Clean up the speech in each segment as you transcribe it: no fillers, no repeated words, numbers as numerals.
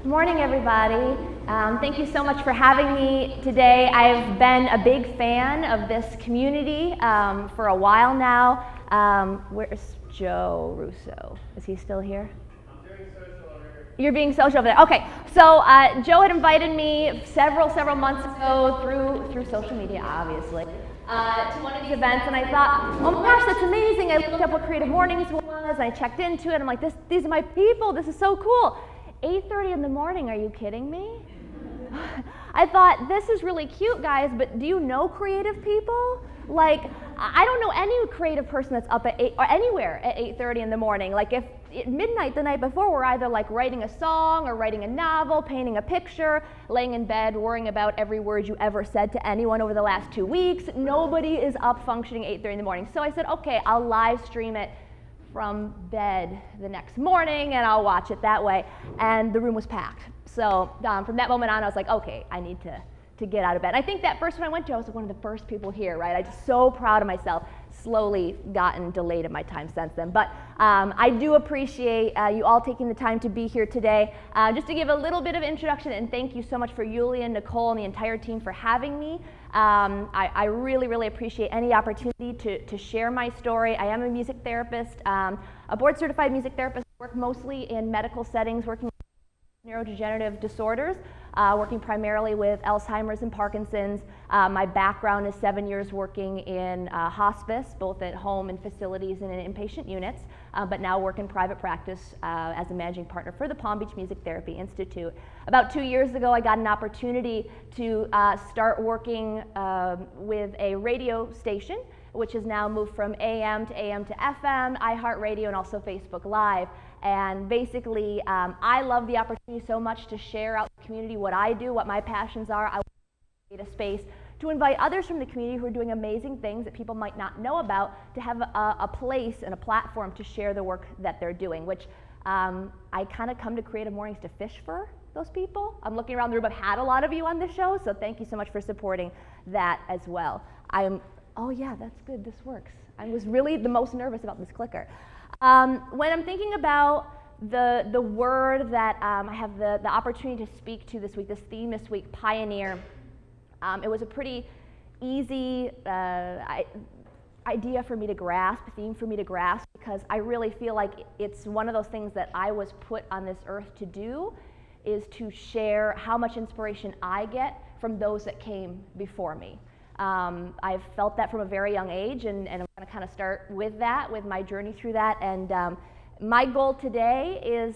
Morning, everybody. Thank you so much for having me today. I've been a big fan of this community for a while now. Where's Joe Russo? Is he still here? I'm doing social over here. You're being social over there. Okay. So Joe had invited me several months ago through social media, obviously, to one of these events, and I thought, oh my gosh, that's amazing. I looked up what Creative Mornings was, and I checked into it. I'm like, these are my people. This is so cool. 8:30 in the morning, are you kidding me? I thought, this is really cute, guys, but do you know creative people? Like, I don't know any creative person that's up at 8 or anywhere at 8:30 in the morning. Like, if at midnight the night before, we're either like writing a song or writing a novel, painting a picture, laying in bed, worrying about every word you ever said to anyone over the last 2 weeks. Nobody is up functioning 8:30 in the morning. So I said, okay, I'll live stream it from bed the next morning, and I'll watch it that way. And the room was packed. So from that moment on, I was like, okay, I need to get out of bed. I think that first when I went to, I was one of the first people here, right? I'm just so proud of myself. Slowly gotten delayed in my time since then. But I do appreciate you all taking the time to be here today. Just to give a little bit of introduction, and thank you so much for Yulia, Nicole, and the entire team for having me. I really appreciate any opportunity to share my story. I am a music therapist, a board certified music therapist. I work mostly in medical settings, working with neurodegenerative disorders, working primarily with Alzheimer's and Parkinson's. My background is 7 years working in hospice, both at home and facilities and in inpatient units, but now work in private practice as a managing partner for the Palm Beach Music Therapy Institute. About 2 years ago, I got an opportunity to start working with a radio station, which has now moved from AM to FM, iHeartRadio, and also Facebook Live. And basically, I love the opportunity so much to share out to the community what I do, what my passions are. I want to create a space to invite others from the community who are doing amazing things that people might not know about, to have a place and a platform to share the work that they're doing, which I kind of come to Creative Mornings to fish for those people. I'm looking around the room. I've had a lot of you on this show, so thank you so much for supporting that as well. Oh yeah, that's good, this works. I was really the most nervous about this clicker. When I'm thinking about the word that I have the opportunity to speak to this week, this theme this week, pioneer, it was a pretty easy idea for me to grasp, theme for me to grasp, because I really feel like it's one of those things that I was put on this earth to do, is to share how much inspiration I get from those that came before me. I've felt that from a very young age, and I'm going to kind of start with that, with my journey through that. And my goal today is,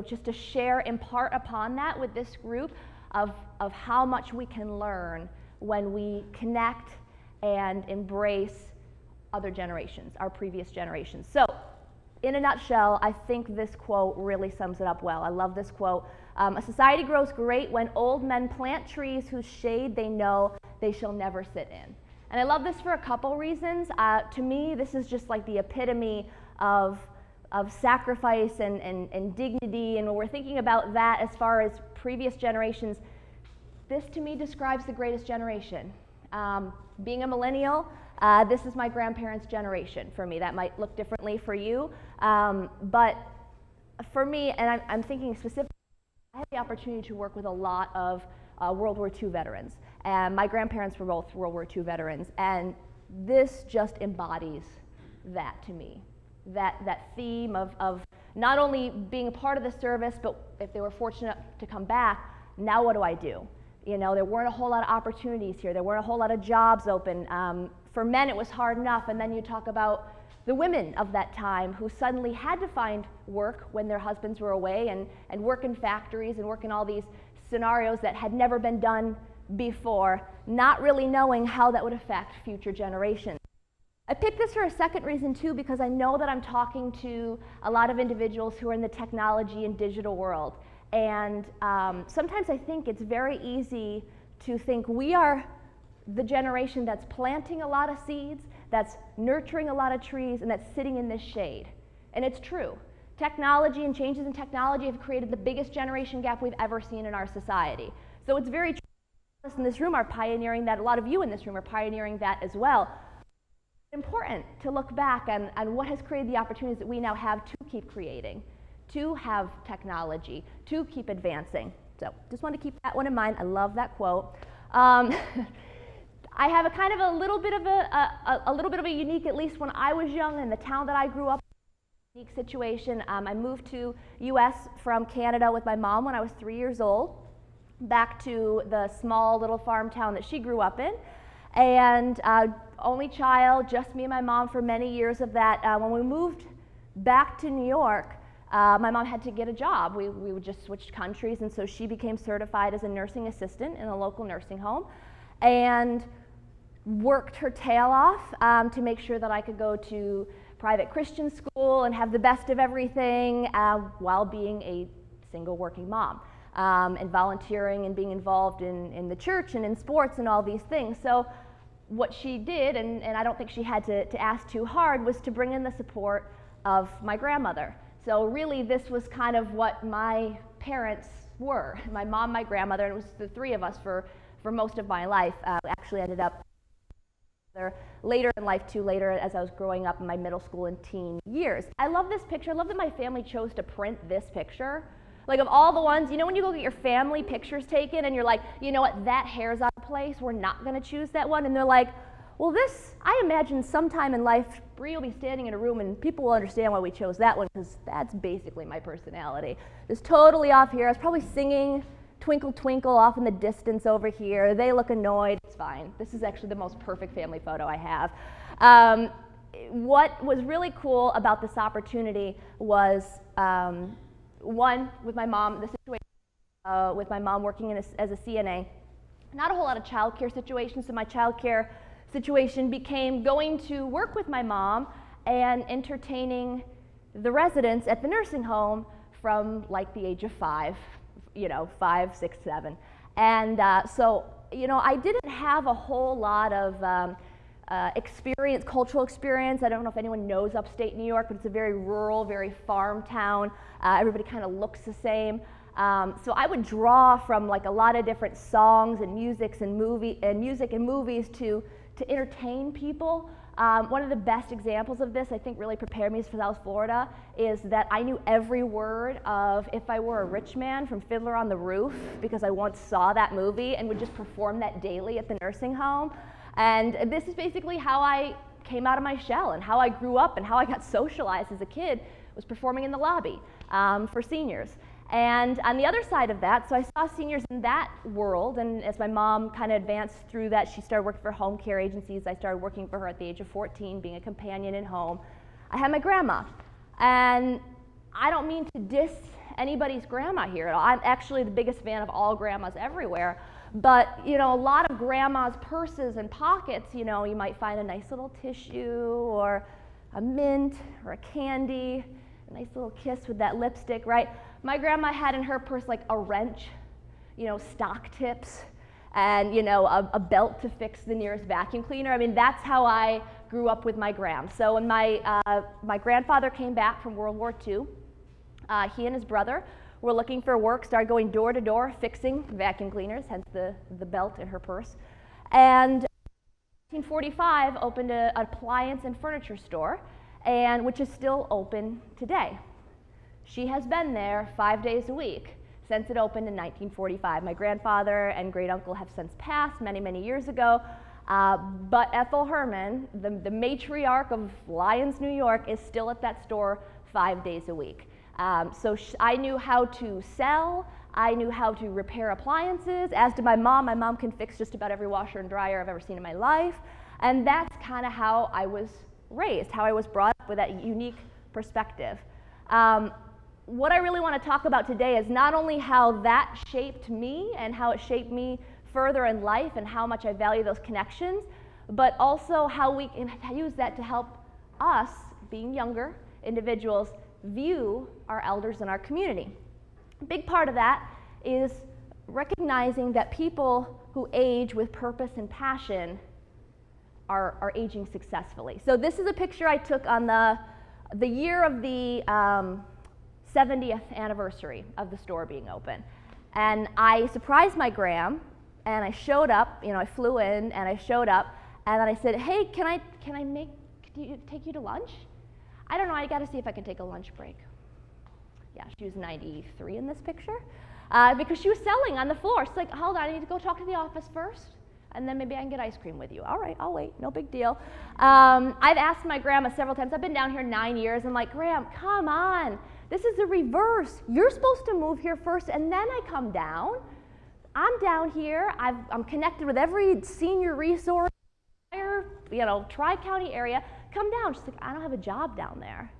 just to share, impart upon that with this group of how much we can learn when we connect and embrace other generations, our previous generations. So, in a nutshell, I think this quote really sums it up well. I love this quote. A society grows great when old men plant trees whose shade they know they shall never sit in. And I love this for a couple reasons. To me, this is just like the epitome of sacrifice and dignity. And when we're thinking about that as far as previous generations, this to me describes the greatest generation. Being a millennial, this is my grandparents' generation for me. That might look differently for you. But for me, and I'm thinking specifically, I had the opportunity to work with a lot of World War II veterans. And my grandparents were both World War II veterans. And this just embodies that to me. That theme of not only being a part of the service, but if they were fortunate to come back, now what do I do? You know, there weren't a whole lot of opportunities here. There weren't a whole lot of jobs open. For men, it was hard enough. And then you talk about the women of that time who suddenly had to find work when their husbands were away, and work in factories and work in all these scenarios that had never been done before, not really knowing how that would affect future generations. I picked this for a second reason too, because I know that I'm talking to a lot of individuals who are in the technology and digital world. And sometimes I think it's very easy to think we are the generation that's planting a lot of seeds, that's nurturing a lot of trees, and that's sitting in this shade. And it's true. Technology and changes in technology have created the biggest generation gap we've ever seen in our society. So it's very true. Us in this room are pioneering that. A lot of you in this room are pioneering that as well. It's important to look back on what has created the opportunities that we now have to keep creating, to have technology, to keep advancing. So just want to keep that one in mind. I love that quote. I have a kind of a little bit of a unique, at least when I was young in the town that I grew up in, unique situation. I moved to U.S. from Canada with my mom when I was 3 years old, back to the small little farm town that she grew up in. And only child, just me and my mom for many years of that. When we moved back to New York, my mom had to get a job. We just switched countries, and so she became certified as a nursing assistant in a local nursing home, and worked her tail off to make sure that I could go to private Christian school and have the best of everything while being a single working mom, and volunteering and being involved in the church and in sports and all these things. So what she did, and I don't think she had to ask too hard, was to bring in the support of my grandmother. So really this was kind of what my parents were, my mom, my grandmother, and it was the three of us for most of my life. Actually ended up later in life too, later as I was growing up in my middle school and teen years. I love this picture. I love that my family chose to print this picture. Like, of all the ones, you know when you go get your family pictures taken and you're like, you know what, that hair's out of place, we're not going to choose that one. And they're like, well, this, I imagine sometime in life, Bree will be standing in a room and people will understand why we chose that one, because that's basically my personality. It's totally off here. I was probably singing Twinkle Twinkle off in the distance over here. They look annoyed. It's fine. This is actually the most perfect family photo I have. What was really cool about this opportunity was, one, with my mom, the situation with my mom working as a CNA, not a whole lot of childcare situations, so my childcare situation became going to work with my mom and entertaining the residents at the nursing home from like the age of 5, 5, 6, 7. And so, I didn't have a whole lot of experience, cultural experience. I don't know if anyone knows upstate New York, but it's a very rural, very farm town. Everybody kind of looks the same. So I would draw from like a lot of different songs and music and movies to entertain people. One of the best examples of this, I think really prepared me for South Florida, is that I knew every word of If I Were a Rich Man from Fiddler on the Roof, because I once saw that movie and would just perform that daily at the nursing home. And this is basically how I came out of my shell and how I grew up and how I got socialized as a kid, was performing in the lobby for seniors. And on the other side of that, so I saw seniors in that world, and as my mom kind of advanced through that, she started working for home care agencies. I started working for her at the age of 14, being a companion in home. I had my grandma, and I don't mean to diss anybody's grandma here at all. I'm actually the biggest fan of all grandmas everywhere, but a lot of grandma's purses and pockets, you might find a nice little tissue or a mint or a candy, a nice little kiss with that lipstick, right? My grandma had in her purse like a wrench, stock tips, and a belt to fix the nearest vacuum cleaner. I mean, that's how I grew up with my gram. So when my grandfather came back from World War II, he and his brother were looking for work, started going door to door fixing vacuum cleaners, hence the belt in her purse. And in 1945 opened an appliance and furniture store, which is still open today. She has been there 5 days a week since it opened in 1945. My grandfather and great uncle have since passed many, many years ago, but Ethel Herman, the matriarch of Lyons, New York, is still at that store 5 days a week. So I knew how to sell, I knew how to repair appliances, as did my mom. My mom can fix just about every washer and dryer I've ever seen in my life, and that's kind of how I was raised, how I was brought up with that unique perspective. What I really want to talk about today is not only how that shaped me and how it shaped me further in life and how much I value those connections, but also how we can use that to help us, being younger individuals, view our elders in our community. A big part of that is recognizing that people who age with purpose and passion are aging successfully. So this is a picture I took on the year of the 70th anniversary of the store being open. And I surprised my gram, and I showed up, I flew in and I showed up, and then I said, hey, can I take you to lunch? I don't know, I gotta see if I can take a lunch break. Yeah, she was 93 in this picture, because she was selling on the floor. She's like, hold on, I need to go talk to the office first, and then maybe I can get ice cream with you. All right, I'll wait, no big deal. I've asked my grandma several times. I've been down here 9 years. I'm like, Gram, come on. This is the reverse. You're supposed to move here first, and then I come down. I'm down here. I'm connected with every senior resource, Tri-County area. Come down. She's like, I don't have a job down there.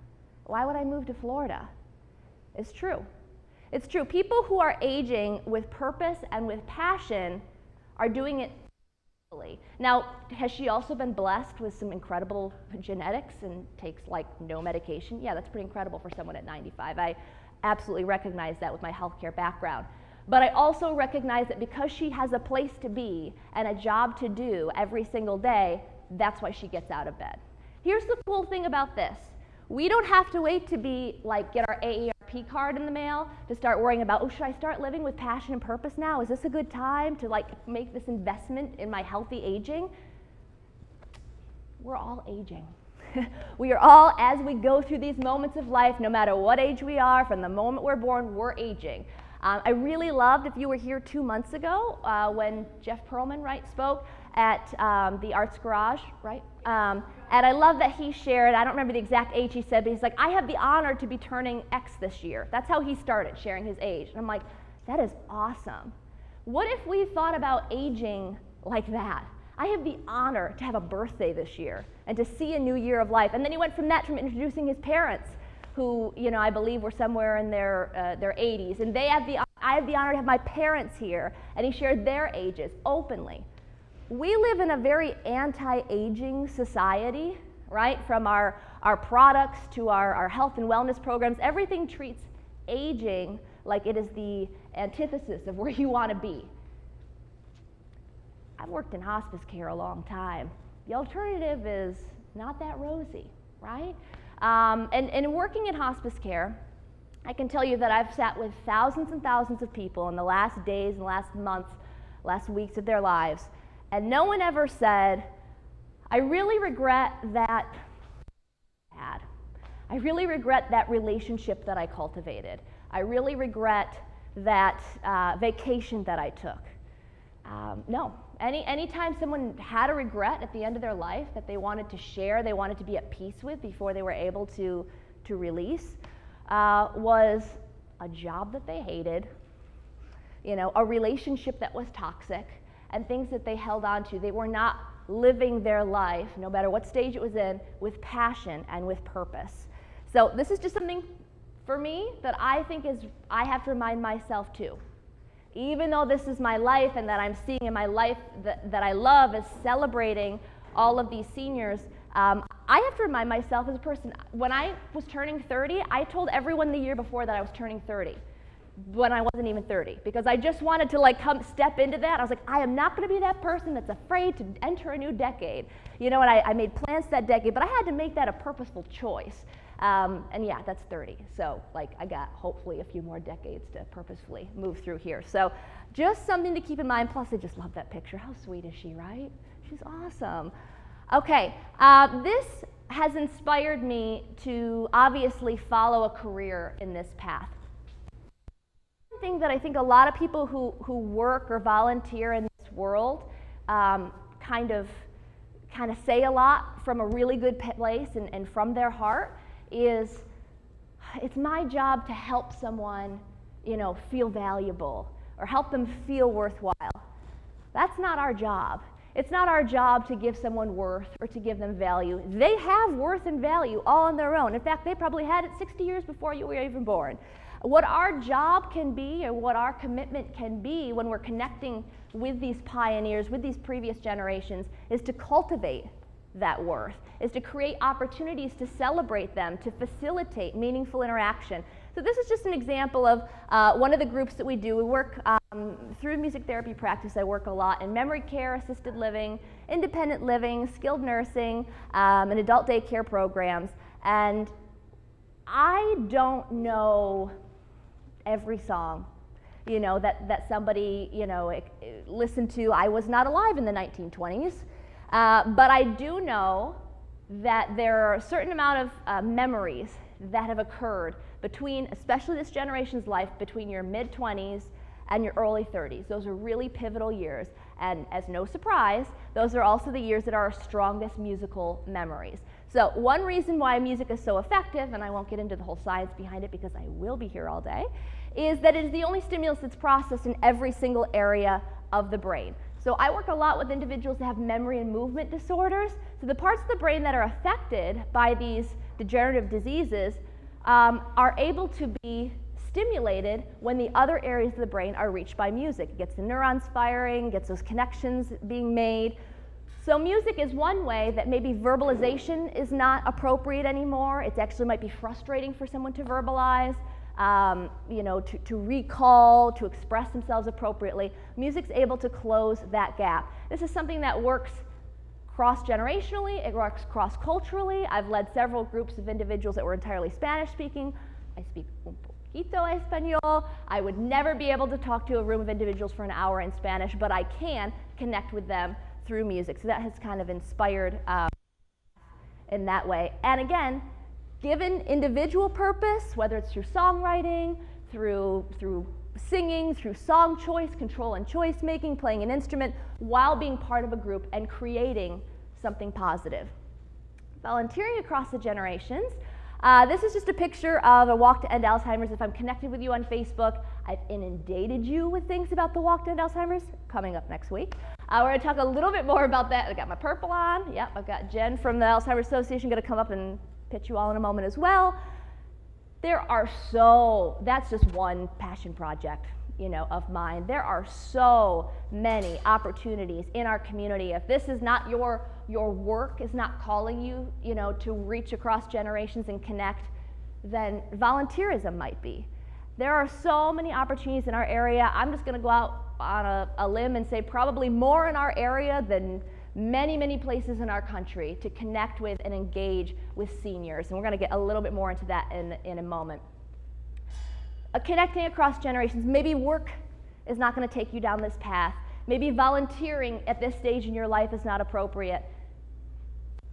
Why would I move to Florida? It's true. It's true. People who are aging with purpose and with passion are doing it. Now, has she also been blessed with some incredible genetics and takes like no medication? Yeah, that's pretty incredible for someone at 95. I absolutely recognize that with my healthcare background. But I also recognize that because she has a place to be and a job to do every single day, that's why she gets out of bed. Here's the cool thing about this. We don't have to wait to get our AARP card in the mail to start worrying about, oh, should I start living with passion and purpose now? Is this a good time to make this investment in my healthy aging? We're all aging. We are all, as we go through these moments of life, no matter what age we are, from the moment we're born, we're aging. I really loved, if you were here 2 months ago, when Jeff Pearlman, spoke at the Arts Garage, right? And I love that he shared, I don't remember the exact age he said, but he's like, I have the honor to be turning X this year. That's how he started, sharing his age. And I'm like, that is awesome. What if we thought about aging like that? I have the honor to have a birthday this year and to see a new year of life. And then he went from that, from introducing his parents, who, I believe were somewhere in their 80s. And I have the honor to have my parents here. And he shared their ages openly. We live in a very anti-aging society, right? From our products to our health and wellness programs, everything treats aging like it is the antithesis of where you want to be. I've worked in hospice care a long time. The alternative is not that rosy, right? And working in hospice care, I can tell you that I've sat with thousands and thousands of people in the last days and last months, last weeks of their lives, and no one ever said, I really regret that I really regret that relationship that I cultivated. I really regret that vacation that I took. No. Anytime someone had a regret at the end of their life that they wanted to share, they wanted to be at peace with before they were able to release, was a job that they hated, a relationship that was toxic, and things that they held on to. They were not living their life, no matter what stage it was in, with passion and with purpose. So this is just something for me that I think I have to remind myself too. Even though this is my life and that I'm seeing in my life that I love is celebrating all of these seniors, I have to remind myself as a person, when I was turning 30, I told everyone the year before that I was turning 30, when I wasn't even 30, because I just wanted to step into that. I was like, I am not going to be that person that's afraid to enter a new decade. And I made plans that decade, but I had to make that a purposeful choice. And yeah, that's 30. So I got hopefully a few more decades to purposefully move through here. So just something to keep in mind. Plus, I just love that picture. How sweet is she, right? She's awesome. Okay, this has inspired me to obviously follow a career in this path. One thing that I think a lot of people who work or volunteer in this world kind of say a lot from a really good place and from their heart is, it's my job to help someone, feel valuable or help them feel worthwhile. That's not our job. It's not our job to give someone worth or to give them value. They have worth and value all on their own. In fact, they probably had it 60 years before you were even born. What our job can be, or what our commitment can be when we're connecting with these pioneers, with these previous generations, is to cultivate that worth, is to create opportunities to celebrate them, to facilitate meaningful interaction. So this is just an example of one of the groups that we do. We work through music therapy practice. I work a lot in memory care, assisted living, independent living, skilled nursing, and adult daycare programs. And I don't know every song, that somebody, listened to. I was not alive in the 1920s. But I do know that there are a certain amount of memories that have occurred between, especially this generation's life, between your mid-20s and your early 30s. Those are really pivotal years, and as no surprise, those are also the years that are our strongest musical memories. So one reason why music is so effective, and I won't get into the whole science behind it because I will be here all day, is that it is the only stimulus that's processed in every single area of the brain. So I work a lot with individuals that have memory and movement disorders. So the parts of the brain that are affected by these degenerative diseases are able to be stimulated when the other areas of the brain are reached by music. It gets the neurons firing, gets those connections being made. So music is one way that maybe verbalization is not appropriate anymore. It actually might be frustrating for someone to verbalize, to recall, to express themselves appropriately. Music's able to close that gap. This is something that works cross-generationally, it works cross-culturally. I've led several groups of individuals that were entirely Spanish-speaking. I speak un poquito español. I would never be able to talk to a room of individuals for an hour in Spanish, but I can connect with them through music. So that has kind of inspired in that way. And again, given individual purpose, whether it's through songwriting, through singing, through song choice, control and choice making, playing an instrument, while being part of a group and creating something positive. Volunteering across the generations. This is just a picture of a walk to end Alzheimer's. If I'm connected with you on Facebook, I've inundated you with things about the walk to end Alzheimer's, coming up next week. We're going to talk a little bit more about that. I got my purple on. Yep, I've got Jen from the Alzheimer's Association going to come up and pitch you all in a moment as well. That's just one passion project, of mine. There are so many opportunities in our community. If this is not your work is not calling you, to reach across generations and connect, then volunteerism might be. There are so many opportunities in our area. I'm just going to go out on a limb and say probably more in our area than many, many places in our country to connect with and engage with seniors. And we're going to get a little bit more into that in a moment. Connecting across generations. Maybe work is not going to take you down this path. Maybe volunteering at this stage in your life is not appropriate.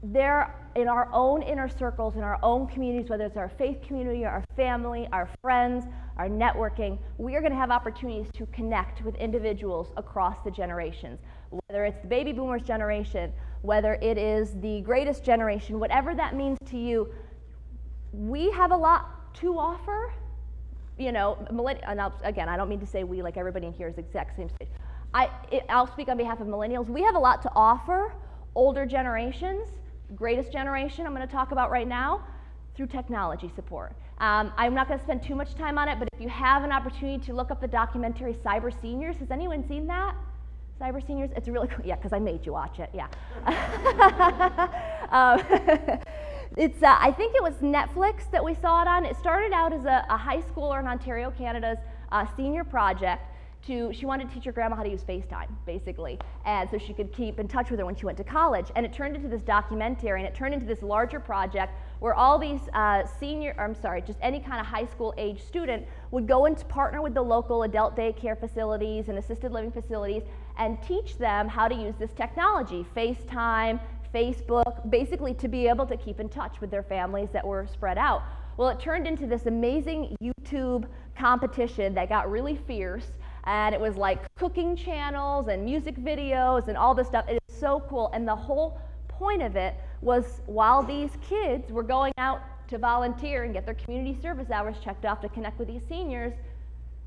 There, in our own inner circles, in our own communities, whether it's our faith community, our family, our friends, our networking, we are going to have opportunities to connect with individuals across the generations. Whether it's the baby boomers generation, whether it is the greatest generation, whatever that means to you, we have a lot to offer. And again, I don't mean to say we, like everybody in here is exact same stage. I'll speak on behalf of millennials. We have a lot to offer older generations, greatest generation I'm going to talk about right now, through technology support. I'm not going to spend too much time on it, but if you have an opportunity to look up the documentary Cyber Seniors, has anyone seen that? Cyber Seniors? It's really cool. Yeah, because I made you watch it. Yeah. I think it was Netflix that we saw it on. It started out as a high schooler in Ontario, Canada's senior project. She wanted to teach her grandma how to use FaceTime, basically, and so she could keep in touch with her when she went to college. And it turned into this documentary, and it turned into this larger project where all these just any kind of high school age student would go and partner with the local adult daycare facilities and assisted living facilities and teach them how to use this technology, FaceTime, Facebook, basically to be able to keep in touch with their families that were spread out. Well, it turned into this amazing YouTube competition that got really fierce. And it was like cooking channels and music videos and all this stuff. It is so cool. And the whole point of it was while these kids were going out to volunteer and get their community service hours checked off to connect with these seniors,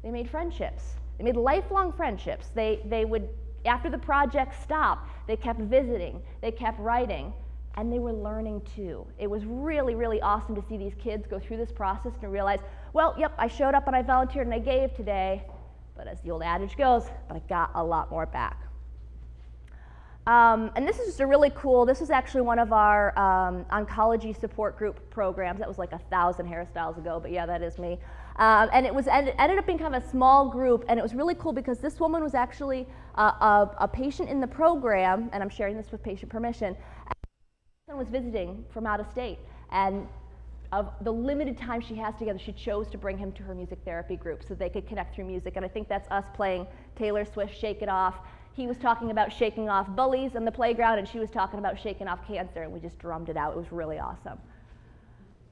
they made friendships. They made lifelong friendships. They would, after the project stopped, they kept visiting, they kept writing, and they were learning too. It was really, really awesome to see these kids go through this process and realize, well, yep, I showed up and I volunteered and I gave today. But as the old adage goes, but I got a lot more back. And this is just a really cool, this is actually one of our oncology support group programs. That was like 1,000 hairstyles ago, but yeah, that is me. And it ended up being kind of a small group, and it was really cool because this woman was actually a patient in the program, and I'm sharing this with patient permission, and was visiting from out of state. And of the limited time she has together, she chose to bring him to her music therapy group so they could connect through music. And I think that's us playing Taylor Swift, Shake It Off. He was talking about shaking off bullies in the playground, and she was talking about shaking off cancer, and we just drummed it out. It was really awesome.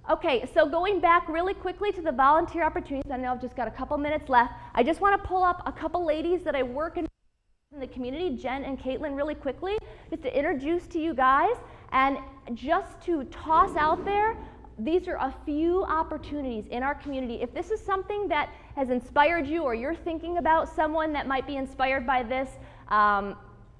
Okay, so going back really quickly to the volunteer opportunities, I know I've just got a couple minutes left. I just want to pull up a couple ladies that I work in the community, Jen and Caitlin, really quickly, just to introduce to you guys and just to toss out there, these are a few opportunities in our community. If this is something that has inspired you or you're thinking about someone that might be inspired by this,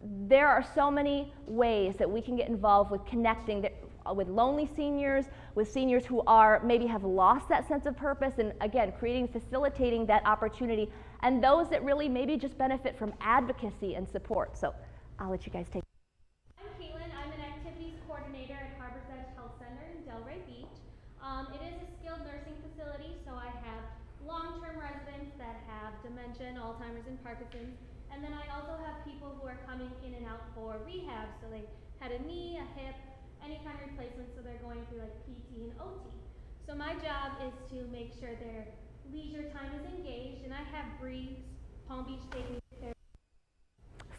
there are so many ways that we can get involved with connecting with lonely seniors, with seniors who maybe have lost that sense of purpose, and again, facilitating that opportunity, and those that really maybe just benefit from advocacy and support. So I'll let you guys take. I'm Caitlin. I'm an activities coordinator at Harbor's Edge Health Center in Delray Beach. It is a skilled nursing facility, so I have long-term residents that have dementia, and Alzheimer's, and Parkinson's, and then I also have people who are coming in and out for rehab, so they had a knee, a hip, any kind of replacement, so they're going through like PT and OT. So my job is to make sure their leisure time is engaged, and I have Bree, Palm Beach taking care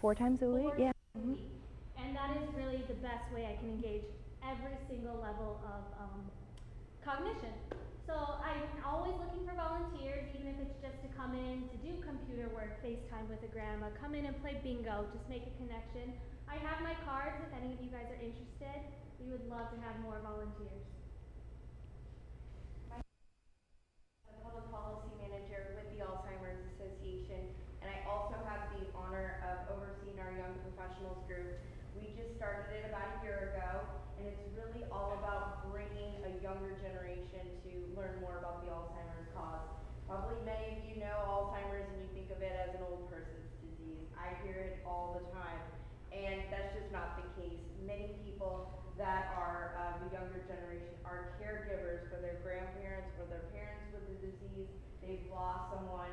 4 times a week, yeah. And that is really the best way I can engage every single level of cognition. So I'm always looking for volunteers, even if it's just to come in to do computer work, FaceTime with a grandma, come in and play bingo, just make a connection. I have my cards if any of you guys are interested. We would love to have more volunteers. I'm a public policy manager with the Alzheimer's Association, and I also have the honor of overseeing our young professionals group. We just started it about a year ago, and it's really all about bringing a younger generation to learn more about the Alzheimer's cause. Probably many of you know Alzheimer's and you think of it as an old person's disease. I hear it all the time, and that's just not the case. Many people that are the younger generation are caregivers for their grandparents or their parents with the disease. They've lost someone.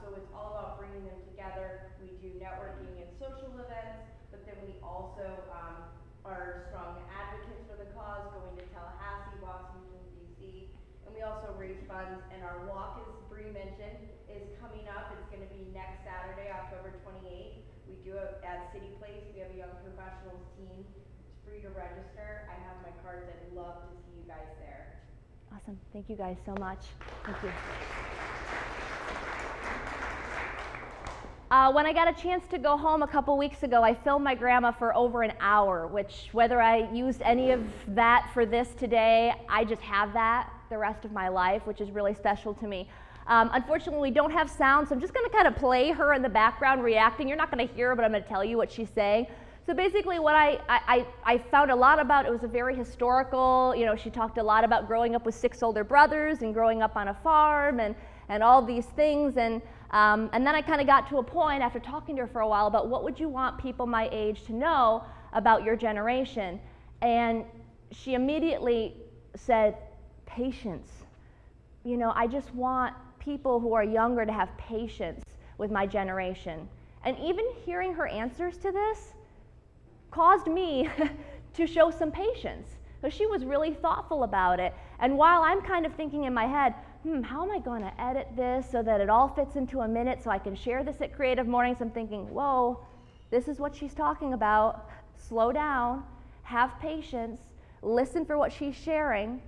So it's all about bringing them together. We do networking and social events, but then we also are strong advocates for the cause, going to Tallahassee, Washington, D.C., and we also raise funds. And our walk, as Bree mentioned, is coming up. It's going to be next Saturday, October 28th. We do it at City Place. We have a young professionals team. It's free to register. I have my cards. I'd love to see you guys there. Awesome. Thank you guys so much. Thank you. When I got a chance to go home a couple weeks ago, I filmed my grandma for over an hour, which whether I used any of that for this today, I just have that the rest of my life, which is really special to me. Unfortunately, we don't have sound, so I'm just going to kind of play her in the background reacting. You're not going to hear her, but I'm going to tell you what she's saying. So basically what I found a lot about, it was a very historical, she talked a lot about growing up with 6 older brothers and growing up on a farm and all these things. And then I kind of got to a point after talking to her for a while about what would you want people my age to know about your generation. And she immediately said, patience. I just want people who are younger to have patience with my generation. And even hearing her answers to this caused me to show some patience. So she was really thoughtful about it. And while I'm kind of thinking in my head, how am I going to edit this so that it all fits into a minute so I can share this at Creative Mornings, I'm thinking, whoa, this is what she's talking about. Slow down, have patience, listen for what she's sharing.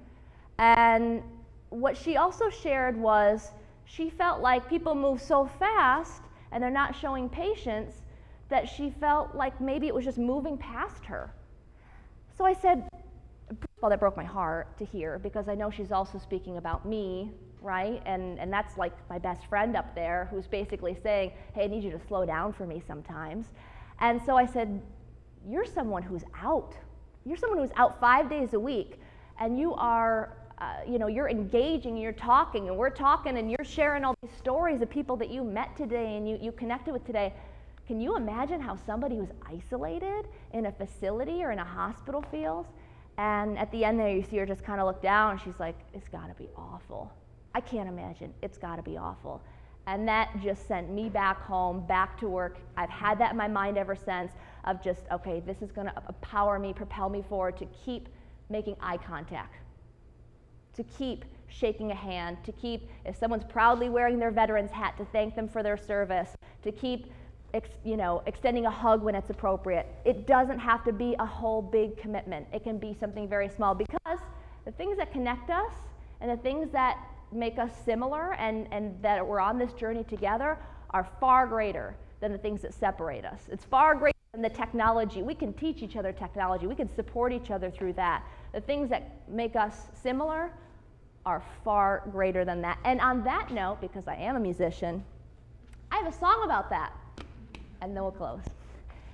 And what she also shared was she felt like people move so fast and they're not showing patience that she felt like maybe it was just moving past her. So I said, well, that broke my heart to hear, because I know she's also speaking about me, right? And that's like my best friend up there who's basically saying, hey, I need you to slow down for me sometimes. And so I said, you're someone who's out. You're someone who's out 5 days a week, and you are, you're engaging, and you're talking, and we're talking, and you're sharing all these stories of people that you met today and you connected with today. Can you imagine how somebody who's isolated in a facility or in a hospital feels? And at the end there, you see her just kind of look down, and she's like, it's got to be awful. I can't imagine. It's got to be awful. And that just sent me back home, back to work. I've had that in my mind ever since, of just, okay, this is going to empower me, propel me forward to keep making eye contact, to keep shaking a hand, to keep, if someone's proudly wearing their veteran's hat, to thank them for their service, to keep extending a hug when it's appropriate. It doesn't have to be a whole big commitment. It can be something very small, because the things that connect us and the things that make us similar and that we're on this journey together are far greater than the things that separate us. It's far greater than the technology. We can teach each other technology. We can support each other through that. The things that make us similar are far greater than that. And on that note, because I am a musician, I have a song about that. And then we'll close.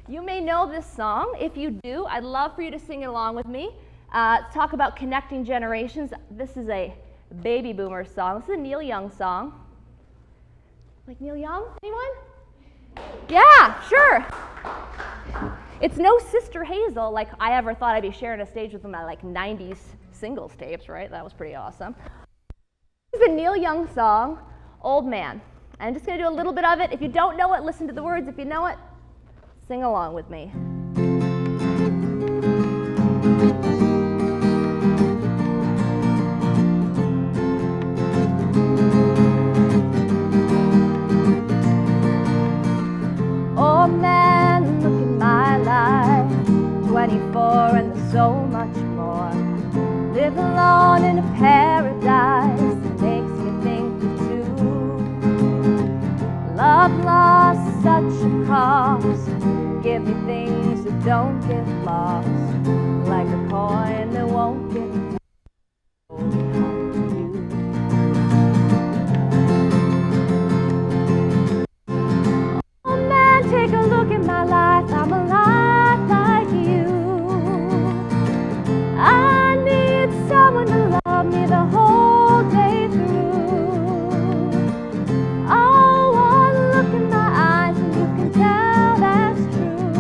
You may know this song. If you do, I'd love for you to sing it along with me. Talk about connecting generations. This is a baby boomer song. This is a Neil Young song. Like Neil Young? Anyone? Yeah, sure. It's no Sister Hazel like I ever thought I'd be sharing a stage with my like 90s singles tapes, right? That was pretty awesome. This is a Neil Young song, Old Man. I'm just going to do a little bit of it. If you don't know it, listen to the words. If you know it, sing along with me. Oh man, look at my life, 24 and there's so much more. Live alone in a paradise that makes me think of two. Love lost such a cost, give me things that don't get lost, like a coin that won't get take a look at my life, I'm alive like you. I need someone to love me the whole day through. Oh, one look in my eyes and you can tell that's true.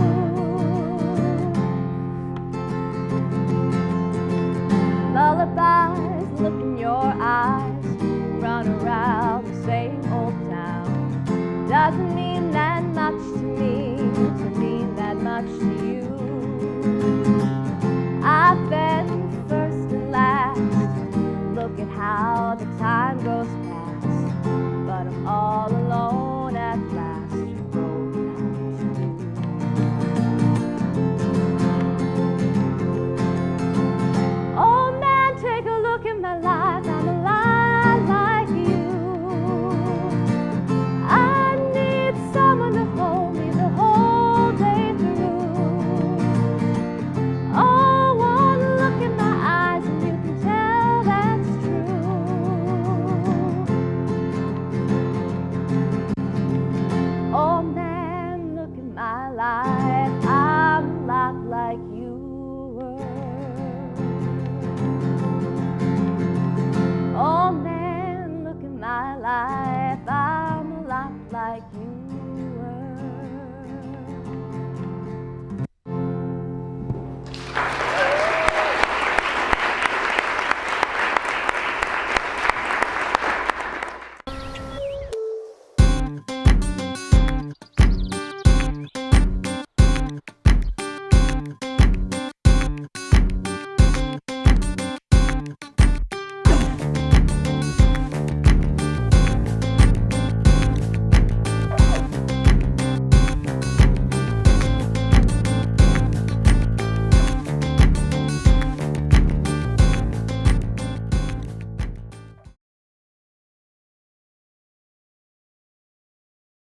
Lullabies, look in your eyes, run around the same old town. Doesn't mean that much to me, to mean that much to you.